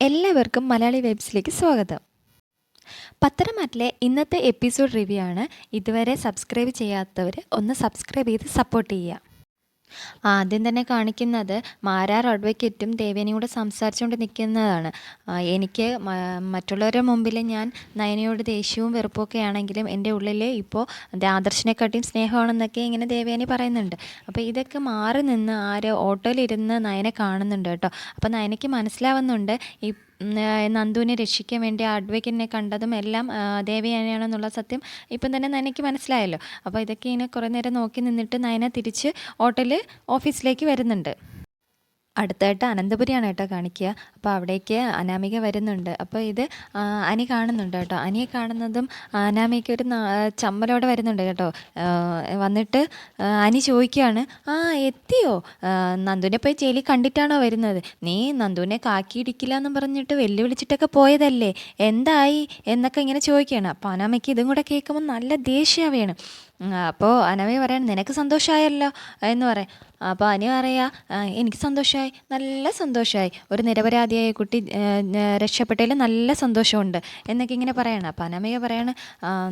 എല്ലാവർക്കും മലയാളി വൈബ്സിലേക്ക് സ്വാഗതം. പത്തരമാറ്റിലെ ഇന്നത്തെ എപ്പിസോഡ് റിവ്യൂ ആണ്. ഇതുവരെ സബ്സ്ക്രൈബ് ചെയ്യാത്തവർ ഒന്ന് സബ്സ്ക്രൈബ് ചെയ്ത് സപ്പോർട്ട് ചെയ്യുക. ആദ്യം തന്നെ കാണിക്കുന്നത് മാരാർ അഡ്വക്കേറ്റും ദേവേനയും കൂടെ സംസാരിച്ചുകൊണ്ട് നിൽക്കുന്നതാണ്. എനിക്ക് മറ്റുള്ളവരുടെ മുമ്പിൽ ഞാൻ നയനയോട് ദേഷ്യവും വെറുപ്പൊക്കെ ആണെങ്കിലും എൻ്റെ ഉള്ളിൽ ഇപ്പോൾ ആദർശിനെക്കാട്ടിയും സ്നേഹമാണെന്നൊക്കെ ഇങ്ങനെ ദേവേനി പറയുന്നുണ്ട്. അപ്പോൾ ഇതൊക്കെ മാറി നിന്ന് ഓട്ടോയിലിരുന്ന് നയനെ കാണുന്നുണ്ട് കേട്ടോ. അപ്പോൾ നയനയ്ക്ക് മനസ്സിലാവുന്നുണ്ട് ഈ നന്ദുവിനെ രക്ഷിക്കാൻ വേണ്ടി ആ അഡ്വക്കേറ്റിനെ കണ്ടതും എല്ലാം ദേവയാനിയാണെന്നുള്ള സത്യം ഇപ്പം തന്നെ നയനയ്ക്ക് മനസ്സിലായല്ലോ. അപ്പോൾ ഇതൊക്കെ ഇങ്ങനെ കുറേ നേരം നോക്കി നിന്നിട്ട് നയന തിരിച്ച് ഓട്ടോയിൽ ഓഫീസിലേക്ക് വരുന്നുണ്ട്. അടുത്തായിട്ട് അനന്തപുരിയാണ് കേട്ടോ കാണിക്കുക. അപ്പോൾ അവിടേക്ക് അനാമിക വരുന്നുണ്ട്. അപ്പോൾ ഇത് അനി കാണുന്നുണ്ട് കേട്ടോ. അനിയെ കാണുന്നതും അനാമിക ഒരു ചമ്മലോടെ വരുന്നുണ്ട് കേട്ടോ. വന്നിട്ട് അനി ചോദിക്കുകയാണ്, എത്തിയോ? നന്ദുവിനെ പോയി ജയിലിൽ കണ്ടിട്ടാണോ വരുന്നത്? നീ നന്ദുവിനെ കാക്കിയിടിക്കില്ല എന്നും പറഞ്ഞിട്ട് വെല്ലുവിളിച്ചിട്ടൊക്കെ പോയതല്ലേ, എന്തായി എന്നൊക്കെ ഇങ്ങനെ ചോദിക്കുകയാണ്. അപ്പോൾ അനാമിക്ക് ഇതും കൂടെ കേൾക്കുമ്പോൾ നല്ല ദേഷ്യമാണ്. അപ്പോൾ അനാമിക പറയാണ്, നിനക്ക് സന്തോഷമായല്ലോ എന്ന് പറയാം. അപ്പോൾ അനി പറയാ, എനിക്ക് സന്തോഷമായി, നല്ല സന്തോഷമായി, ഒരു നിരപരാധിയായ കുട്ടി രക്ഷപ്പെട്ടതിൽ നല്ല സന്തോഷമുണ്ട് എന്നൊക്കെ ഇങ്ങനെ പറയണം. അപ്പോൾ അനാമിക പറയാണ്,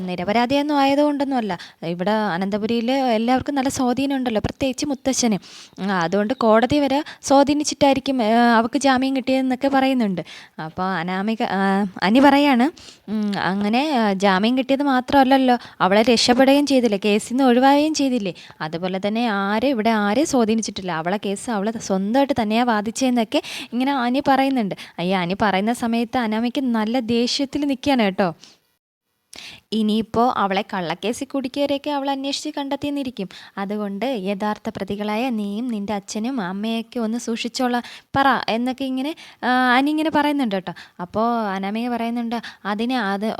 നിരപരാധിയൊന്നും ആയതുകൊണ്ടൊന്നും അല്ല, ഇവിടെ അനന്തപുരിയിൽ എല്ലാവർക്കും നല്ല സ്വാധീനം ഉണ്ടല്ലോ, പ്രത്യേകിച്ച് മുത്തശ്ശന്, അതുകൊണ്ട് കോടതി വരെ സ്വാധീനിച്ചിട്ടായിരിക്കും അവൾക്ക് ജാമ്യം കിട്ടിയതെന്നൊക്കെ പറയുന്നുണ്ട്. അപ്പോൾ അനി പറയാണ്, അങ്ങനെ ജാമ്യം കിട്ടിയത് മാത്രമല്ലല്ലോ, അവളെ രക്ഷപ്പെടുകയും ചെയ്തില്ലേ, കേസിൽ നിന്ന് ഒഴിവാകുകയും ചെയ്തില്ലേ, അതുപോലെ തന്നെ ആരെയും സ്വാധീനിച്ചിട്ടില്ല, അവളെ കേസ് അവളെ സ്വന്തമായിട്ട് തന്നെയാണ് വാദിച്ചതെന്നൊക്കെ ഇങ്ങനെ അനി പറയുന്നുണ്ട്. അനി പറയുന്ന സമയത്ത് അനാമിക്ക് നല്ല ദേഷ്യത്തിൽ നിൽക്കുകയാണ് കേട്ടോ. ഇനിയിപ്പോൾ അവളെ കള്ളക്കേസിൽ കുടിക്കവരെയൊക്കെ അവൾ അന്വേഷിച്ച് കണ്ടെത്തിയെന്നിരിക്കും. അതുകൊണ്ട് യഥാർത്ഥ പ്രതികളായ നീയും നിൻ്റെ അച്ഛനും അമ്മയൊക്കെ ഒന്ന് സൂക്ഷിച്ചോളാം പറ എന്നൊക്കെ ഇങ്ങനെ അനിങ്ങനെ പറയുന്നുണ്ട് കേട്ടോ. അപ്പോൾ അനാമിക പറയുന്നുണ്ട്,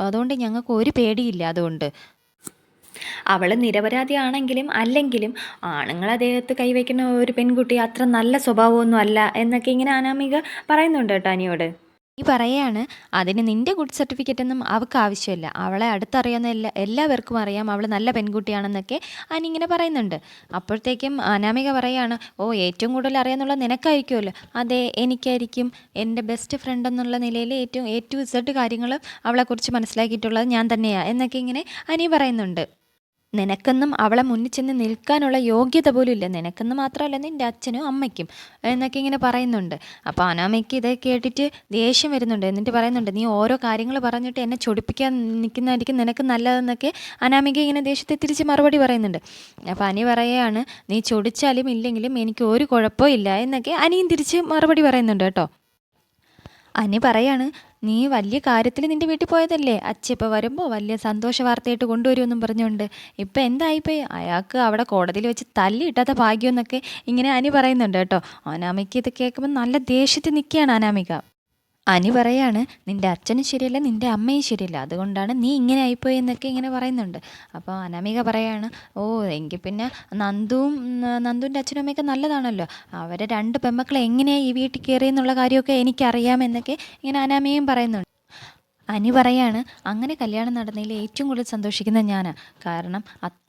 അതുകൊണ്ട് ഞങ്ങൾക്ക് ഒരു പേടിയില്ല. അതുകൊണ്ട് അവൾ നിരപരാധിയാണെങ്കിലും അല്ലെങ്കിലും ആണുങ്ങൾ അദ്ദേഹത്ത് കൈവയ്ക്കുന്ന ഒരു പെൺകുട്ടി അത്ര നല്ല സ്വഭാവമൊന്നും അല്ല എന്നൊക്കെ ഇങ്ങനെ അനാമിക പറയുന്നുണ്ട് കേട്ടോ അനിയോട്. ഈ പറയാണ്, അതിന് നിൻ്റെ ഗുഡ് സർട്ടിഫിക്കറ്റ് ഒന്നും അവൾക്ക് ആവശ്യമില്ല, അവളെ അടുത്തറിയാവുന്ന എല്ലാവർക്കും അറിയാം അവൾ നല്ല പെൺകുട്ടിയാണെന്നൊക്കെ അനി ഇങ്ങനെ പറയുന്നുണ്ട്. അപ്പോഴത്തേക്കും അനാമിക പറയാണ്, ഏറ്റവും കൂടുതൽ അറിയാമെന്നുള്ള നിനക്കായിരിക്കുമല്ലോ. അതെ, എനിക്കായിരിക്കും. എൻ്റെ ബെസ്റ്റ് ഫ്രണ്ട് എന്നുള്ള നിലയിൽ ഏറ്റവും A to Z കാര്യങ്ങൾ അവളെക്കുറിച്ച് മനസ്സിലാക്കിയിട്ടുള്ളത് ഞാൻ തന്നെയാണ് എന്നൊക്കെ ഇങ്ങനെ അനി പറയുന്നുണ്ട്. നിനക്കൊന്നും അവളെ മുന്നിൽ ചെന്ന് നിൽക്കാനുള്ള യോഗ്യത പോലും ഇല്ല, നിനക്കെന്ന് മാത്രമല്ല നിൻ്റെ അച്ഛനും അമ്മയ്ക്കും എന്നൊക്കെ ഇങ്ങനെ പറയുന്നുണ്ട്. അപ്പോൾ അനാമിക്ക് ഇത് കേട്ടിട്ട് ദേഷ്യം വരുന്നുണ്ട്. എന്നിട്ട് പറയുന്നുണ്ട്, നീ ഓരോ കാര്യങ്ങൾ പറഞ്ഞിട്ട് എന്നെ ചൊടിപ്പിക്കാൻ നിൽക്കുന്നതായിരിക്കും നിനക്ക് നല്ലതെന്നൊക്കെ അനാമിക ഇങ്ങനെ ദേഷ്യത്തെ തിരിച്ച് മറുപടി പറയുന്നുണ്ട്. അപ്പോൾ അനി പറയുകയാണ്, നീ ചൊടിച്ചാലും ഇല്ലെങ്കിലും എനിക്ക് ഒരു കുഴപ്പവും ഇല്ല എന്നൊക്കെ അനിയും തിരിച്ച് മറുപടി പറയുന്നുണ്ട് കേട്ടോ. അനി പറയാണ്, നീ വലിയ കാര്യത്തിൽ നിൻ്റെ വീട്ടിൽ പോയതല്ലേ, അച്ഛൻ ഇപ്പോൾ വരുമ്പോൾ വലിയ സന്തോഷ വാർത്തയായിട്ട് കൊണ്ടുവരുമെന്നും പറഞ്ഞുകൊണ്ട്. ഇപ്പം എന്തായിപ്പോയി, അയാൾക്ക് അവിടെ കോടതിയിൽ വെച്ച് തല്ലിയിട്ടാത്ത ഭാഗ്യമെന്നൊക്കെ ഇങ്ങനെ അനി പറയുന്നുണ്ട് കേട്ടോ. അനാമിക്ക് ഇത് കേൾക്കുമ്പോൾ നല്ല ദേഷ്യത്തിൽ നിൽക്കുകയാണ് അനാമിക. അനി പറയാണ്, നിൻ്റെ അച്ഛനും ശരിയല്ല നിൻ്റെ അമ്മയും ശരിയല്ല, അതുകൊണ്ടാണ് നീ ഇങ്ങനെ ആയിപ്പോയി എന്നൊക്കെ ഇങ്ങനെ പറയുന്നുണ്ട്. അപ്പോൾ അനാമിക പറയാണ്, എങ്കിൽ പിന്നെ നന്ദുവിൻ്റെ അച്ഛനും അമ്മയൊക്കെ നല്ലതാണല്ലോ, അവരെ രണ്ട് പെമ്മക്കളെ എങ്ങനെയാണ് ഈ വീട്ടിൽ കയറിയെന്നുള്ള കാര്യമൊക്കെ എനിക്കറിയാമെന്നൊക്കെ ഇങ്ങനെ അനാമികയും പറയുന്നുണ്ട്. അനി പറയാണ്, അങ്ങനെ കല്യാണം നടന്നതിൽ ഏറ്റവും കൂടുതൽ സന്തോഷിക്കുന്നത് ഞാനാണ്, കാരണം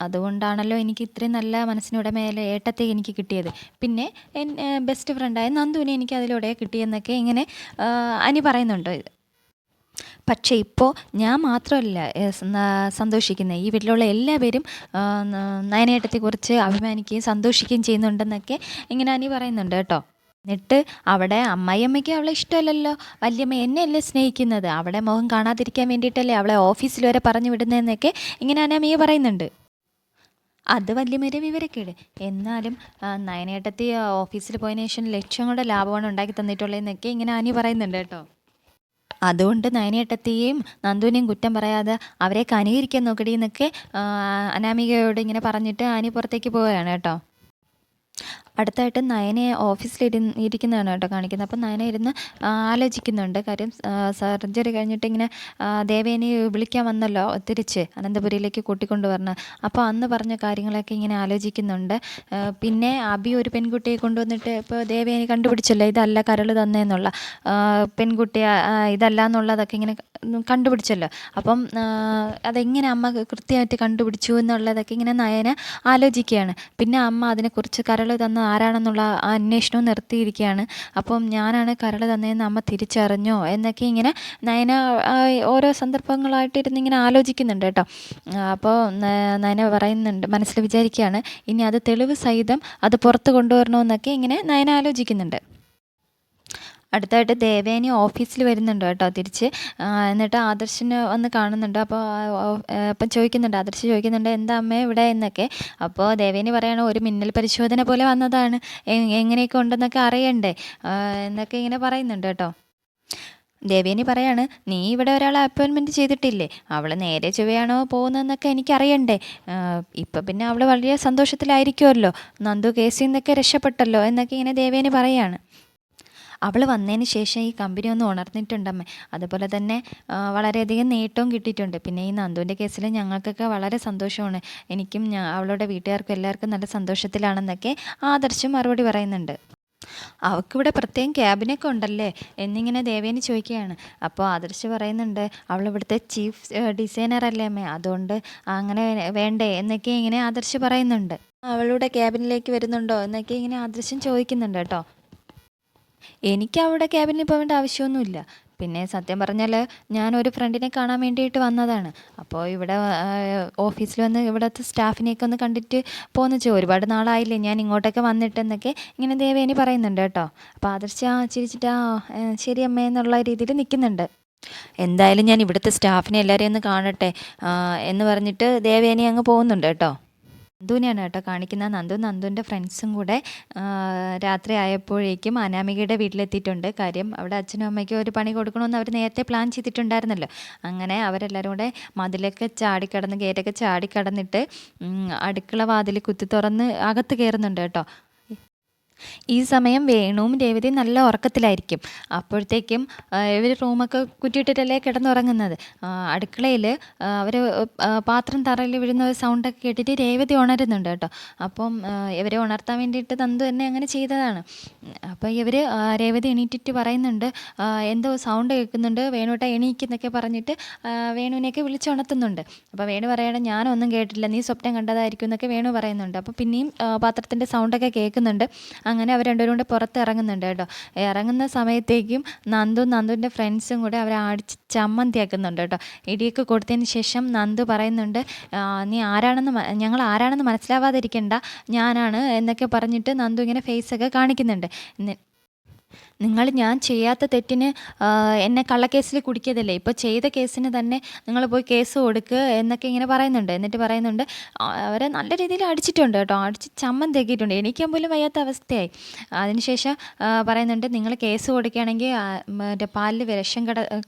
അതുകൊണ്ടാണല്ലോ എനിക്ക് ഇത്രയും നല്ല മനസ്സിനുടമേലെ ഏട്ടത്തെ എനിക്ക് കിട്ടിയത്, പിന്നെ ബെസ്റ്റ് ഫ്രണ്ടായ നന്ദുവിനെ എനിക്ക് അതിലൂടെ കിട്ടിയെന്നൊക്കെ ഇങ്ങനെ അനി പറയുന്നുണ്ട്. പക്ഷേ ഇപ്പോൾ ഞാൻ മാത്രമല്ല സന്തോഷിക്കുന്നത്, ഈ വീട്ടിലുള്ള എല്ലാവരും നയനേട്ടത്തെക്കുറിച്ച് അഭിമാനിക്കുകയും സന്തോഷിക്കുകയും ചെയ്യുന്നുണ്ടെന്നൊക്കെ ഇങ്ങനെ അനി പറയുന്നുണ്ട് കേട്ടോ. എന്നിട്ട് അവിടെ അമ്മായിയമ്മയ്ക്ക് അവളെ ഇഷ്ടമല്ലല്ലോ, വല്യമ്മ എന്നെയല്ലേ സ്നേഹിക്കുന്നത്, അവളെ മുഖം കാണാതിരിക്കാൻ വേണ്ടിയിട്ടല്ലേ അവളെ ഓഫീസിൽ വരെ പറഞ്ഞു വിടുന്നതെന്നൊക്കെ ഇങ്ങനെ അനാമിക പറയുന്നുണ്ട്. അത് വല്യമ്മയുടെ വിവരക്കേട്, എന്നാലും നയനേട്ടത്തി ഓഫീസിൽ പോയതിനു ശേഷം ലക്ഷങ്ങളുടെ ലാഭമാണ് ഉണ്ടാക്കി തന്നിട്ടുള്ളതെന്നൊക്കെ ഇങ്ങനെ അനി പറയുന്നുണ്ട് കേട്ടോ. അതുകൊണ്ട് നയനേട്ടത്തെയും നന്ദുവിനെയും കുറ്റം പറയാതെ അവരെ അനുകരിക്കാൻ നോക്കടി എന്നൊക്കെ അനാമികയോട് ഇങ്ങനെ പറഞ്ഞിട്ട് അനി പുറത്തേക്ക് പോവുകയാണ് കേട്ടോ. അടുത്തായിട്ട് നയനെ ഇരിക്കുന്നതാണ് കേട്ടോ കാണിക്കുന്നത്. അപ്പം നയന ഇരുന്ന് ആലോചിക്കുന്നുണ്ട് കാര്യം. സർജറി കഴിഞ്ഞിട്ട് ഇങ്ങനെ ദേവേനെ വിളിക്കാൻ വന്നല്ലോ തിരിച്ച് അനന്തപുരിയിലേക്ക് കൂട്ടിക്കൊണ്ടുവരണം. അപ്പോൾ അന്ന് പറഞ്ഞ കാര്യങ്ങളൊക്കെ ഇങ്ങനെ ആലോചിക്കുന്നുണ്ട്. പിന്നെ അബി ഒരു പെൺകുട്ടിയെ കൊണ്ടുവന്നിട്ട് ഇപ്പോൾ ദേവേനെ കണ്ടുപിടിച്ചല്ലോ ഇതല്ല കരൾ തന്നേന്നുള്ള പെൺകുട്ടി ഇതല്ല എന്നുള്ളതൊക്കെ ഇങ്ങനെ കണ്ടുപിടിച്ചല്ലോ. അപ്പം അതെങ്ങനെ അമ്മ കൃത്യമായിട്ട് കണ്ടുപിടിച്ചു എന്നുള്ളതൊക്കെ ഇങ്ങനെ നയന ആലോചിക്കുകയാണ്. പിന്നെ അമ്മ അതിനെക്കുറിച്ച് കരൾ തന്ന ആരാണെന്നുള്ള ആ അന്വേഷണവും നിർത്തിയിരിക്കുകയാണ്. അപ്പം ഞാനാണ് കരൾ തന്നതെന്ന് അമ്മ തിരിച്ചറിഞ്ഞോ എന്നൊക്കെ ഇങ്ങനെ നയന ഓരോ സന്ദർഭങ്ങളായിട്ടിരുന്ന് ഇങ്ങനെ ആലോചിക്കുന്നുണ്ട് കേട്ടോ. അപ്പോൾ നയന പറയുന്നുണ്ട്, മനസ്സിൽ വിചാരിക്കുകയാണ് ഇനി അത് തെളിവ് സഹിതം അത് പുറത്ത് കൊണ്ടുവരണമെന്നൊക്കെ ഇങ്ങനെ നയന ആലോചിക്കുന്നുണ്ട്. അടുത്തായിട്ട് ദേവേനി ഓഫീസിൽ വരുന്നുണ്ട് കേട്ടോ തിരിച്ച്. എന്നിട്ട് ആദർശിനെ വന്ന് കാണുന്നുണ്ട്. അപ്പോൾ അപ്പം ചോദിക്കുന്നുണ്ട്, ആദർശ് ചോദിക്കുന്നുണ്ട് എന്താ അമ്മേ ഇവിടെ എന്നൊക്കെ. അപ്പോൾ ദേവേനി പറയണ ഒരു മിന്നൽ പരിശോധന പോലെ വന്നതാണ്, എങ്ങനെയൊക്കെ ഉണ്ടെന്നൊക്കെ അറിയണ്ടേ എന്നൊക്കെ ഇങ്ങനെ പറയുന്നുണ്ട് കേട്ടോ. ദേവേനി പറയാണ്, നീ ഇവിടെ ഒരാളെ അപ്പോയിൻമെൻറ്റ് ചെയ്തിട്ടില്ലേ, അവൾ നേരെ ചൊവ്വയാണോ പോകുന്നതെന്നൊക്കെ എനിക്കറിയണ്ടേ. ഇപ്പം പിന്നെ അവൾ വളരെ സന്തോഷത്തിലായിരിക്കുമല്ലോ, നന്ദു കേസിൽ നിന്നൊക്കെ രക്ഷപ്പെട്ടല്ലോ എന്നൊക്കെ ഇങ്ങനെ ദേവേനി പറയാണ്. അവൾ വന്നതിന് ശേഷം ഈ കമ്പനി ഒന്ന് ഉണർന്നിട്ടുണ്ടമ്മേ. അതുപോലെ തന്നെ വളരെയധികം നേട്ടവും കിട്ടിയിട്ടുണ്ട്. പിന്നെ ഈ നന്ദുവിൻ്റെ കേസിൽ ഞങ്ങൾക്കൊക്കെ വളരെ സന്തോഷമാണ്. എനിക്കും അവളുടെ വീട്ടുകാർക്കും എല്ലാവർക്കും നല്ല സന്തോഷത്തിലാണെന്നൊക്കെ ആദർശം മറുപടി പറയുന്നുണ്ട്. അവൾക്കിവിടെ പ്രത്യേകം ക്യാബിനൊക്കെ ഉണ്ടല്ലേ എന്നിങ്ങനെ ദേവേനി ചോദിക്കുകയാണ്. അപ്പോൾ ആദർശ് പറയുന്നുണ്ട്, അവൾ ഇവിടുത്തെ ചീഫ് ഡിസൈനർ അല്ലേ അമ്മേ, അതുകൊണ്ട് അങ്ങനെ വേണ്ടേ എന്നൊക്കെ ഇങ്ങനെ ആദർശ് പറയുന്നുണ്ട്. അവളുടെ ക്യാബിനിലേക്ക് വരുന്നുണ്ടോ എന്നൊക്കെ ഇങ്ങനെ ആദർശം ചോദിക്കുന്നുണ്ട് കേട്ടോ. എനിക്ക് അവിടെ ക്യാബിനിൽ പോകേണ്ട ആവശ്യമൊന്നുമില്ല. പിന്നെ സത്യം പറഞ്ഞാൽ ഞാനൊരു ഫ്രണ്ടിനെ കാണാൻ വേണ്ടിയിട്ട് വന്നതാണ്. അപ്പോൾ ഇവിടെ ഓഫീസിൽ വന്ന് ഇവിടുത്തെ സ്റ്റാഫിനെയൊക്കെ ഒന്ന് കണ്ടിട്ട് പോന്നു വെച്ചാൽ ഒരുപാട് നാളായില്ലേ ഞാൻ ഇങ്ങോട്ടൊക്കെ വന്നിട്ടെന്നൊക്കെ ഇങ്ങനെ ദേവേനി പറയുന്നുണ്ട് കേട്ടോ. അപ്പോൾ ആദർശ് ചിരിച്ചിട്ട് ശരി അമ്മേ എന്നുള്ള രീതിയിൽ നിൽക്കുന്നുണ്ട്. എന്തായാലും ഞാൻ ഇവിടുത്തെ സ്റ്റാഫിനെ എല്ലാവരെയും ഒന്ന് കാണട്ടെ എന്ന് പറഞ്ഞിട്ട് ദേവേനി അങ്ങ് പോകുന്നുണ്ട് കേട്ടോ. നന്ദുവിനെയാണ് കേട്ടോ കാണിക്കുന്നത്. നന്ദുവിൻ്റെ ഫ്രണ്ട്സും കൂടെ രാത്രി ആയപ്പോഴേക്കും അനാമികയുടെ വീട്ടിലെത്തിയിട്ടുണ്ട്. കാര്യം അവിടെ അച്ഛനും അമ്മയ്ക്കും ഒരു പണി കൊടുക്കണമെന്ന് അവർ നേരത്തെ പ്ലാൻ ചെയ്തിട്ടുണ്ടായിരുന്നല്ലോ. അങ്ങനെ അവരെല്ലാവരും കൂടെ മതിലൊക്കെ ചാടിക്കടന്ന് ഗേറ്റൊക്കെ ചാടിക്കടന്നിട്ട് അടുക്കള വാതിൽ കുത്തി തുറന്ന് അകത്ത് കയറുന്നുണ്ട് കേട്ടോ. ഈ സമയം വേണുവും രേവതിയും നല്ല ഉറക്കത്തിലായിരിക്കും. അപ്പോഴത്തേക്കും ഇവർ റൂമൊക്കെ കുറ്റിയിട്ടിട്ടല്ലേ കിടന്നുറങ്ങുന്നത്. അടുക്കളയിൽ അവർ പാത്രം തറയിൽ വീഴുന്ന ഒരു സൗണ്ടൊക്കെ കേട്ടിട്ട് രേവതി ഉണരുന്നുണ്ട് കേട്ടോ. അപ്പം ഇവരെ ഉണർത്താൻ വേണ്ടിയിട്ട് നന്ദു തന്നെ അങ്ങനെ ചെയ്തതാണ്. അപ്പോൾ ഇവർ രേവതി എണീറ്റിട്ട് പറയുന്നുണ്ട്, എന്തോ സൗണ്ട് കേൾക്കുന്നുണ്ട്, വേണുട്ട എണീക്കുന്നൊക്കെ പറഞ്ഞിട്ട് വേണുവിനെയൊക്കെ വിളിച്ചുണർത്തുന്നുണ്ട്. അപ്പോൾ വേണു പറയണം, ഞാനൊന്നും കേട്ടില്ല, നീ സ്വപ്നം കണ്ടതായിരിക്കും എന്നൊക്കെ വേണു പറയുന്നുണ്ട്. അപ്പോൾ പിന്നെയും പാത്രത്തിൻ്റെ സൗണ്ടൊക്കെ കേൾക്കുന്നുണ്ട്. അങ്ങനെ അവർ രണ്ടുപേരും കൂടെ പുറത്ത് ഇറങ്ങുന്നുണ്ട് കേട്ടോ. ഇറങ്ങുന്ന സമയത്തേക്കും നന്ദുവിൻ്റെ ഫ്രണ്ട്സും കൂടെ അവരെ അടിച്ച് ചമ്മന്തിയാക്കുന്നുണ്ട് കേട്ടോ. ഇടിയൊക്കെ കൊടുത്തതിന് ശേഷം നന്ദു പറയുന്നുണ്ട്, നീ ഞങ്ങൾ ആരാണെന്ന് മനസ്സിലാവാതിരിക്കണ്ട, ഞാനാണ് എന്നൊക്കെ പറഞ്ഞിട്ട് നന്ദു ഇങ്ങനെ ഫേസൊക്കെ കാണിക്കുന്നുണ്ട്. ഞാൻ ചെയ്യാത്ത തെറ്റിന് എന്നെ കള്ളക്കേസിൽ കുടുക്കിയതല്ലേ, ഇപ്പോൾ ചെയ്ത കേസിന് തന്നെ നിങ്ങൾ പോയി കേസ് കൊടുക്കുക എന്നൊക്കെ ഇങ്ങനെ പറയുന്നുണ്ട്. എന്നിട്ട് പറയുന്നുണ്ട്, അവരെ നല്ല രീതിയിൽ അടിച്ചിട്ടുണ്ട് കേട്ടോ, അടിച്ച് ചമ്മന്തിയാക്കിയിട്ടുണ്ട്, എണീക്കാൻ പോലും വയ്യാത്ത അവസ്ഥയായി. അതിനുശേഷം പറയുന്നുണ്ട്, നിങ്ങൾ കേസ് കൊടുക്കുകയാണെങ്കിൽ മറ്റേ പാലിൽ വിഷം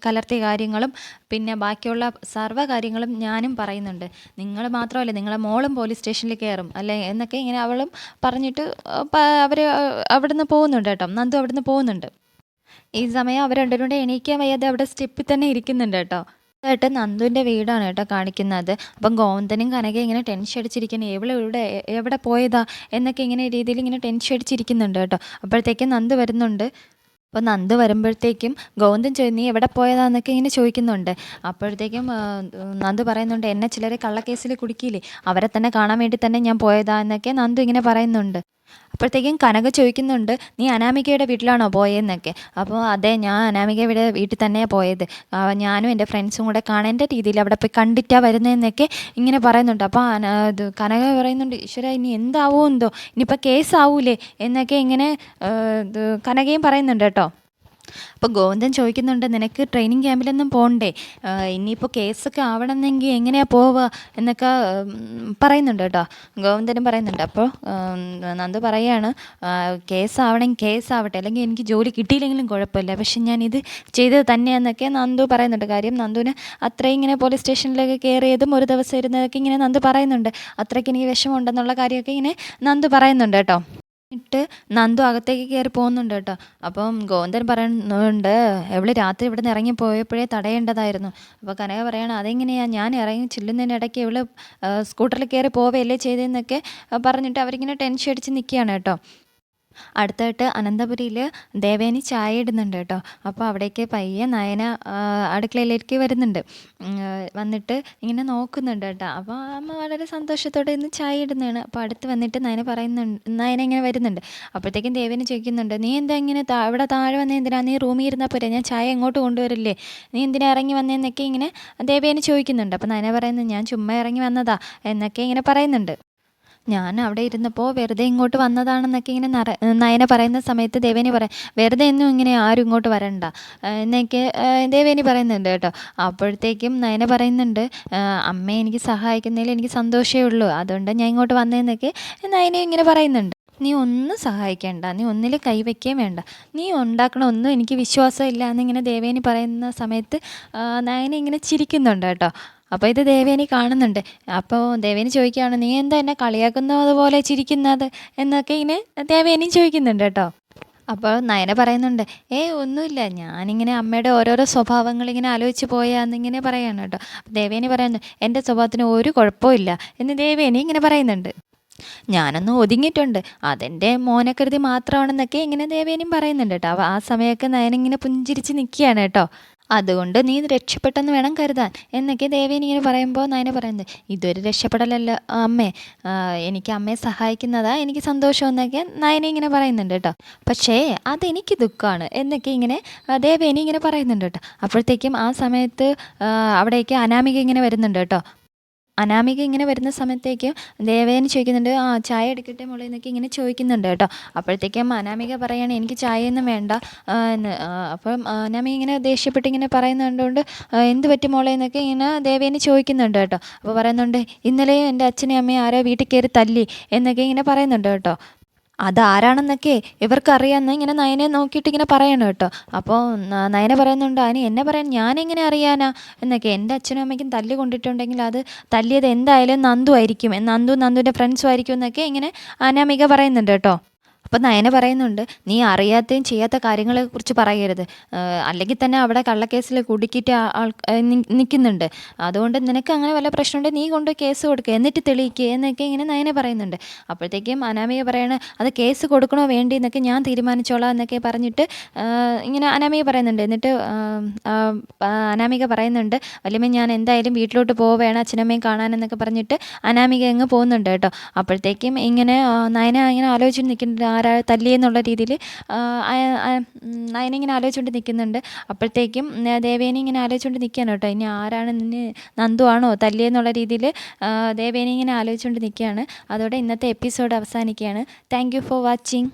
കലർത്തിയ കാര്യങ്ങളും പിന്നെ ബാക്കിയുള്ള സർവ്വ കാര്യങ്ങളും ഞാനും പറയുന്നുണ്ട്. നിങ്ങൾ മാത്രമല്ല, നിങ്ങളെ മോളും പോലീസ് സ്റ്റേഷനിൽ കയറും അല്ലേ എന്നൊക്കെ ഇങ്ങനെ അവളും പറഞ്ഞിട്ട് അവർ അവിടുന്ന് പോകുന്നുണ്ട് കേട്ടോ. നന്ദു അവിടുന്ന് പോകുന്നുണ്ട്. ഈ സമയം അവർ രണ്ടുപേരും കൂടെ എണീക്കാൻ വയ്യാതെ അവിടെ സ്റ്റെപ്പിൽ തന്നെ ഇരിക്കുന്നുണ്ട് കേട്ടോ. ആയിട്ട് നന്ദുവിൻ്റെ വീടാണ് കേട്ടോ കാണിക്കുന്നത്. അപ്പം ഗോവിന്ദനും കനകയും ഇങ്ങനെ ടെൻഷൻ അടിച്ചിരിക്കുന്നത്, എവിടെ പോയതാ എന്നൊക്കെ ഇങ്ങനെ രീതിയിൽ ഇങ്ങനെ ടെൻഷൻ അടിച്ചിരിക്കുന്നുണ്ട് കേട്ടോ. അപ്പോഴത്തേക്കും നന്ദു വരുന്നുണ്ട്. അപ്പോൾ നന്ദു വരുമ്പോഴത്തേക്കും ഗോവിന്ദൻ നീ എവിടെ പോയതാന്നൊക്കെ ഇങ്ങനെ ചോദിക്കുന്നുണ്ട്. അപ്പോഴത്തേക്കും നന്ദു പറയുന്നുണ്ട്, എന്നെ ചിലരെ കള്ളക്കേസിൽ കുടുക്കിയില്ലേ, അവരെ തന്നെ കാണാൻ വേണ്ടി തന്നെ ഞാൻ പോയതാ എന്നൊക്കെ നന്ദു ഇങ്ങനെ പറയുന്നുണ്ട്. അപ്പോഴത്തേക്കും കനക ചോദിക്കുന്നുണ്ട്, നീ അനാമികയുടെ വീട്ടിലാണോ പോയതെന്നൊക്കെ. അപ്പോൾ അതെ, ഞാൻ അനാമികയുടെ വീട്ടിൽ തന്നെയാണ് പോയത്, ഞാനും എൻ്റെ ഫ്രണ്ട്സും കൂടെ കാണേണ്ട രീതിയിൽ അവിടെ പോയി കണ്ടിട്ടാണ് വരുന്നതെന്നൊക്കെ ഇങ്ങനെ പറയുന്നുണ്ട്. അപ്പോൾ കനക പറയുന്നുണ്ട്, ഈശ്വര ഇനി എന്താവോ എന്തോ, ഇനിയിപ്പോൾ കേസാവൂലേ എന്നൊക്കെ ഇങ്ങനെ കനകയും പറയുന്നുണ്ട് കേട്ടോ. അപ്പോൾ ഗോവിന്ദൻ ചോദിക്കുന്നുണ്ട്, നിനക്ക് ട്രെയിനിങ് ക്യാമ്പിലൊന്നും പോകണ്ടേ, ഇനിയിപ്പോൾ കേസൊക്കെ ആവണമെന്നെങ്കിൽ എങ്ങനെയാണ് പോവുക എന്നൊക്കെ പറയുന്നുണ്ട് കേട്ടോ. ഗോവിന്ദനും പറയുന്നുണ്ട്. അപ്പോൾ നന്ദു പറയുകയാണ്, കേസാവണമെങ്കിൽ കേസാവട്ടെ, അല്ലെങ്കിൽ എനിക്ക് ജോലി കിട്ടിയില്ലെങ്കിലും കുഴപ്പമില്ല, പക്ഷെ ഞാനിത് ചെയ്തത് തന്നെയാണെന്നൊക്കെ നന്ദു പറയുന്നുണ്ട്. കാര്യം നന്ദുവിന് അത്രയും ഇങ്ങനെ പോലീസ് സ്റ്റേഷനിലേക്ക് കയറിയതും ഒരു ദിവസം ഇരുന്നതൊക്കെ ഇങ്ങനെ നന്ദു പറയുന്നുണ്ട്. അത്രയ്ക്ക് എനിക്ക് വിഷമമുണ്ടെന്നുള്ള കാര്യമൊക്കെ ഇങ്ങനെ നന്ദു പറയുന്നുണ്ട് കേട്ടോ. നന്ദു അകത്തേക്ക് കയറി പോകുന്നുണ്ട് കേട്ടോ. അപ്പം ഗോവിന്ദൻ പറയുന്നുണ്ട്, എവള് രാത്രി ഇവിടെ നിന്ന് ഇറങ്ങി പോയപ്പോഴേ തടയേണ്ടതായിരുന്നു. അപ്പോൾ കനക പറയണം, അതെങ്ങനെയാണ്, ഞാൻ ഇറങ്ങി ചെല്ലുന്നതിനിടയ്ക്ക് ഇവള് സ്കൂട്ടറിൽ കയറി പോവുകയല്ലേ ചെയ്തതെന്നൊക്കെ പറഞ്ഞിട്ട് അവരിങ്ങനെ ടെൻഷൻ അടിച്ച് നിൽക്കുകയാണ് കേട്ടോ. അടുത്തായിട്ട് അനന്തപുരിയിൽ ദേവേനി ചായ ഇടുന്നുണ്ട് കേട്ടോ. അപ്പോൾ അവിടേക്ക് പയ്യെ നയന അടുക്കളയിലേക്ക് വരുന്നുണ്ട്. വന്നിട്ട് ഇങ്ങനെ നോക്കുന്നുണ്ട് കേട്ടോ. അപ്പോൾ അമ്മ വളരെ സന്തോഷത്തോടെ ഇന്ന് ചായ ഇടുന്നതാണ്. അപ്പോൾ അടുത്ത് വന്നിട്ട് നയന ഇങ്ങനെ വരുന്നുണ്ട്. അപ്പോഴത്തേക്കും ദേവേനി ചോദിക്കുന്നുണ്ട്, നീ എന്താ ഇങ്ങനെ ഇവിടെ താഴെ വന്നേ, എന്തിനാ നീ റൂമിൽ ഇരുന്നാൽ പോരെ, ഞാൻ ചായ എങ്ങോട്ട് കൊണ്ടുവരില്ലേ, നീ എന്തിനാ ഇറങ്ങി വന്നേന്നൊക്കെ ഇങ്ങനെ ദേവേനി ചോദിക്കുന്നുണ്ട്. അപ്പോൾ നയന പറയുന്നത്, ഞാൻ ചുമ്മാ ഇറങ്ങി വന്നതാ എന്നൊക്കെ ഇങ്ങനെ പറയുന്നുണ്ട്. ഞാൻ അവിടെ ഇരുന്നപ്പോൾ വെറുതെ ഇങ്ങോട്ട് വന്നതാണെന്നൊക്കെ ഇങ്ങനെ നയന പറയുന്ന സമയത്ത് ദേവേനി പറയാം, വെറുതെ ഒന്നും ഇങ്ങനെ ആരും ഇങ്ങോട്ട് വരണ്ട എന്നൊക്കെ ദേവേനി പറയുന്നുണ്ട് കേട്ടോ. അപ്പോഴത്തേക്കും നയന പറയുന്നുണ്ട്, അമ്മയെ എനിക്ക് സഹായിക്കുന്നതിൽ എനിക്ക് സന്തോഷമേ ഉള്ളൂ, അതുകൊണ്ട് ഞാൻ ഇങ്ങോട്ട് വന്നതെന്നൊക്കെ നയന ഇങ്ങനെ പറയുന്നുണ്ട്. നീ ഒന്നും സഹായിക്കേണ്ട, നീ ഒന്നിൽ കൈവയ്ക്കുകയും വേണ്ട, നീ ഉണ്ടാക്കണ ഒന്നും എനിക്ക് വിശ്വാസമില്ല എന്നിങ്ങനെ ദേവേനി പറയുന്ന സമയത്ത് നയന ഇങ്ങനെ ചിരിക്കുന്നുണ്ട് കേട്ടോ. അപ്പോൾ ഇത് ദേവേനി കാണുന്നുണ്ട്. അപ്പോൾ ദേവേനി ചോദിക്കുകയാണ്, നീ എന്താ എന്നെ കളിയാക്കുന്നത് പോലെ ചിരിക്കുന്നത് എന്നൊക്കെ ഇങ്ങനെ ദേവേനി ചോദിക്കുന്നുണ്ട് കേട്ടോ. അപ്പോൾ നയന പറയുന്നുണ്ട്, ഒന്നുമില്ല, ഞാനിങ്ങനെ അമ്മയുടെ ഓരോരോ സ്വഭാവങ്ങൾ ഇങ്ങനെ ആലോചിച്ച് പോയാന്നിങ്ങനെ പറയാണ് കേട്ടോ. ദേവേനി പറയുന്നു, എൻ്റെ സ്വഭാവത്തിന് ഒരു കുഴപ്പമില്ല എന്ന് ദേവേനി ഇങ്ങനെ പറയുന്നുണ്ട്. ഞാനൊന്ന് ഒതുങ്ങിയിട്ടുണ്ട്, അതെൻ്റെ മോനെ മാത്രമാണെന്നൊക്കെ ഇങ്ങനെ ദേവേനിയും പറയുന്നുണ്ട് കേട്ടോ. അപ്പോൾ ആ സമയമൊക്കെ നയനിങ്ങനെ പുഞ്ചിരിച്ച് നിൽക്കുകയാണ് കേട്ടോ. അതുകൊണ്ട് നീ രക്ഷപ്പെട്ടെന്ന് വേണം കരുതാൻ എന്നൊക്കെ ദേവേനി ഇങ്ങനെ പറയുമ്പോൾ നയന പറയുന്നത്, ഇതൊരു രക്ഷപ്പെടലല്ല അമ്മേ, എനിക്ക് അമ്മയെ സഹായിക്കുന്നതാ എനിക്ക് സന്തോഷം എന്നൊക്കെ നയന ഇങ്ങനെ പറയുന്നുണ്ട് കേട്ടോ. പക്ഷേ അതെനിക്ക് ദുഃഖമാണ് എന്നൊക്കെ ഇങ്ങനെ ദേവേനി ഇങ്ങനെ പറയുന്നുണ്ട് കേട്ടോ. അപ്പോഴത്തേക്കും ആ സമയത്ത് അവിടേക്ക് അനാമിക ഇങ്ങനെ വരുന്നുണ്ട് കേട്ടോ. അനാമിക ഇങ്ങനെ വരുന്ന സമയത്തേക്കും ദേവേനി ചോദിക്കുന്നുണ്ട്, ചായ എടുക്കട്ടെ മോളെ എന്നൊക്കെ ഇങ്ങനെ ചോദിക്കുന്നുണ്ട് കേട്ടോ. അപ്പോഴത്തേക്കും അനാമിക പറയുകയാണ്, എനിക്ക് ചായയൊന്നും വേണ്ട എന്ന്. അപ്പം അനാമിക ഇങ്ങനെ ദേഷ്യപ്പെട്ട് ഇങ്ങനെ പറയുന്നുണ്ട്, എന്ത് പറ്റി മോളെ എന്നൊക്കെ ഇങ്ങനെ ദേവേനി ചോദിക്കുന്നുണ്ട് കേട്ടോ. അപ്പോൾ പറയുന്നുണ്ട്, ഇന്നലെ എൻ്റെ അച്ഛനെയും അമ്മയും ആരോ വീട്ടിൽ കയറി തല്ലി എന്നൊക്കെ ഇങ്ങനെ പറയുന്നുണ്ട് കേട്ടോ. അതാരാണെന്നൊക്കെ ഇവർക്കറിയാമെന്ന് ഇങ്ങനെ നയനെ നോക്കിയിട്ട് ഇങ്ങനെ പറയണം കേട്ടോ. അപ്പോൾ നയന പറയുന്നുണ്ട്, അതിന് എന്നെ പറയാൻ ഞാനെങ്ങനെ അറിയാനാ എന്നൊക്കെ, എൻ്റെ അച്ഛനും അമ്മയ്ക്കും തല്ല് കൊണ്ടിട്ടുണ്ടെങ്കിൽ അത് തല്ലിയത് എന്തായാലും നന്ദു ആയിരിക്കും, നന്ദുവിൻ്റെ ഫ്രണ്ട്സും ആയിരിക്കും എന്നൊക്കെ ഇങ്ങനെ അനാമിക പറയുന്നുണ്ട് കേട്ടോ. അപ്പം നയന പറയുന്നുണ്ട്, നീ അറിയാത്തയും ചെയ്യാത്ത കാര്യങ്ങളെക്കുറിച്ച് പറയരുത്, അല്ലെങ്കിൽ തന്നെ അവിടെ കള്ളക്കേസിൽ കുടുക്കിയിട്ട് നിൽക്കുന്നുണ്ട്, അതുകൊണ്ട് നിനക്ക് അങ്ങനെ വല്ല പ്രശ്നമുണ്ടെങ്കിൽ നീ കൊണ്ട് കേസ് കൊടുക്കുക, എന്നിട്ട് തെളിയിക്കുക എന്നൊക്കെ ഇങ്ങനെ നയന പറയുന്നുണ്ട്. അപ്പോഴത്തേക്കും അനാമിക പറയണ, അത് കേസ് കൊടുക്കണോ വേണ്ടി എന്നൊക്കെ ഞാൻ തീരുമാനിച്ചോളാം എന്നൊക്കെ പറഞ്ഞിട്ട് ഇങ്ങനെ അനാമിക പറയുന്നുണ്ട്. എന്നിട്ട് അനാമിക പറയുന്നുണ്ട്, വല്യമ്മ ഞാൻ എന്തായാലും വീട്ടിലോട്ട് പോവുകയാണ് അച്ഛനമ്മയും കാണാനെന്നൊക്കെ പറഞ്ഞിട്ട് അനാമിക അങ്ങ് പോകുന്നുണ്ട് കേട്ടോ. അപ്പോഴത്തേക്കും ഇങ്ങനെ നയന ഇങ്ങനെ ആലോചിച്ചിട്ട് നിൽക്കുന്നുണ്ട്, ആരാ തല്ലിയെന്നുള്ള രീതിയിൽ നയന ഇങ്ങനെ ആലോചിച്ചുകൊണ്ട് നിൽക്കുന്നുണ്ട്. അപ്പോഴത്തേക്കും ദേവേനി ഇങ്ങനെ ആലോചിച്ചുകൊണ്ട് നിൽക്കുകയാണ് കേട്ടോ. ഇനി ആരാണ് നന്ദു ആണോ തല്ലിയെന്നുള്ള രീതിയിൽ ദേവേനി ഇങ്ങനെ ആലോചിച്ചുകൊണ്ട് നിൽക്കുകയാണ്. അതോടെ ഇന്നത്തെ എപ്പിസോഡ് അവസാനിക്കുകയാണ്. Thank you for watching.